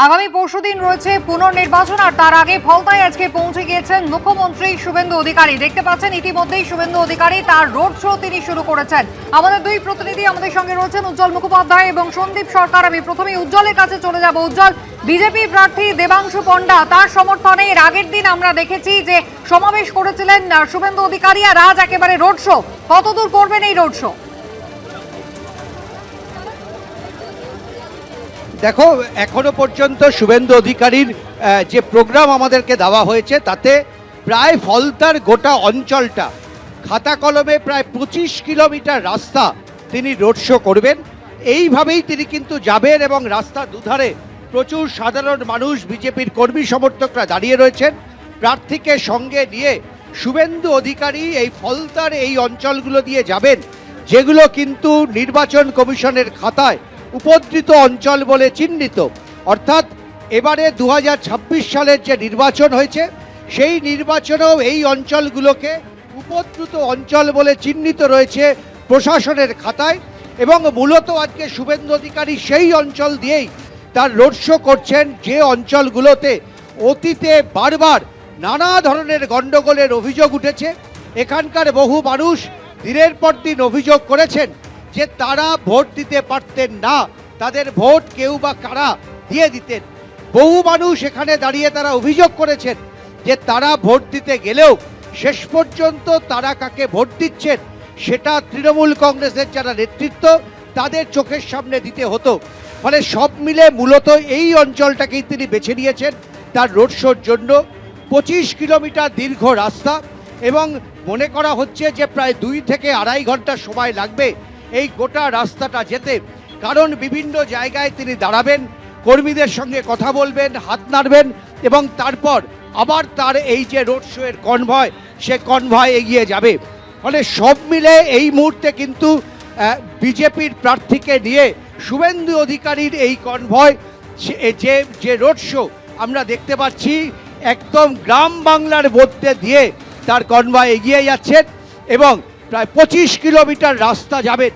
আগামী পরশুদিন রয়েছে পুনর্নির্বাচন আর তার আগে ফলতায় আজকে পৌঁছে গিয়েছেন মুখ্যমন্ত্রী শুভেন্দু অধিকারী। দেখতে পাচ্ছেন ইতিমধ্যেই শুভেন্দু অধিকারী তার রোড শো তিনি শুরু করেছেন। আমাদের দুই প্রতিনিধি আমাদের সঙ্গে রয়েছেন উজ্জ্বল মুখোপাধ্যায় এবং সন্দীপ সরকার। আমি প্রথমেই উজ্জ্বলের কাছে চলে যাব। উজ্জ্বল, বিজেপি প্রার্থী দেবাংশু পণ্ডা তার সমর্থনে এর আগের দিন আমরা দেখেছি যে সমাবেশ করেছিলেন শুভেন্দু অধিকারী, আর আজ একেবারে রোড শো। কতদূর করবেন এই রোড শো? দেখো, এখনো পর্যন্ত শুভেন্দু অধিকারীর যে প্রোগ্রাম আমাদেরকে দেওয়া হয়েছে তাতে প্রায় ফলতার গোটা অঞ্চলটা খাতা কলমে প্রায় 25 কিলোমিটার রাস্তা তিনি রোড শো করবেন। এইভাবেই তিনি কিন্তু যাবেন এবং রাস্তার দুধারে প্রচুর সাধারণ মানুষ, বিজেপির কর্মী সমর্থকরা দাঁড়িয়ে রয়েছেন। প্রার্থীকে সঙ্গে নিয়ে শুভেন্দু অধিকারী এই ফলতার এই অঞ্চলগুলো দিয়ে যাবেন, যেগুলো কিন্তু নির্বাচন কমিশনের খাতায় উপদ্রুত অঞ্চল বলে চিহ্নিত। অর্থাৎ এবারে 2026 সালের যে নির্বাচন হয়েছে সেই নির্বাচনেও এই অঞ্চলগুলোকে উপদ্রুত অঞ্চল বলে চিহ্নিত রয়েছে প্রশাসনের খাতায়। এবং মূলত আজকে শুভেন্দু অধিকারী সেই অঞ্চল দিয়েই তার রোড শো করছেন, যে অঞ্চলগুলোতে অতীতে বারবার নানা ধরনের গণ্ডগোলের অভিযোগ উঠেছে। এখানকার বহু মানুষ দিনের পর দিন অভিযোগ করেছেন যে তারা ভোট দিতে পারতেন না, তাদের ভোট কেউ বা কারা দিয়ে দিতেন। বহু মানুষ এখানে দাঁড়িয়ে তারা অভিযোগ করেছেন যে তারা ভোট দিতে গেলেও শেষ পর্যন্ত তারা কাকে ভোট দিচ্ছেন সেটা তৃণমূল কংগ্রেসের যারা নেতৃত্ব তাদের চোখের সামনে দিতে হতো। ফলে সব মিলে মূলত এই অঞ্চলটাকেই তিনি বেছে নিয়েছেন তার রোড শোর জন্য। 25 কিলোমিটার দীর্ঘ রাস্তা এবং মনে করা হচ্ছে যে প্রায় 2 থেকে আড়াই ঘন্টা সময় লাগবে এই গোটা রাস্তাটা যেতে। কারণ বিভিন্ন জায়গায় তিনি দাঁড়াবেন, কর্মীদের সঙ্গে কথা বলবেন, হাত নাড়বেন এবং তারপর আবার তার এই যে রোড শো এর কনভয়, সে কনভয় এগিয়ে যাবে। ফলে সব মিলে এই মুহূর্তে কিন্তু বিজেপির প্রার্থীকে নিয়ে শুভেন্দু অধিকারীর এই কনভয়, যে রোড শো আমরা দেখতে পাচ্ছি একদম গ্রাম বাংলার মধ্যে দিয়ে তার কনভয় এগিয়ে যাচ্ছেন এবং প্রায় 25 কিলোমিটার রাস্তা যাবেন।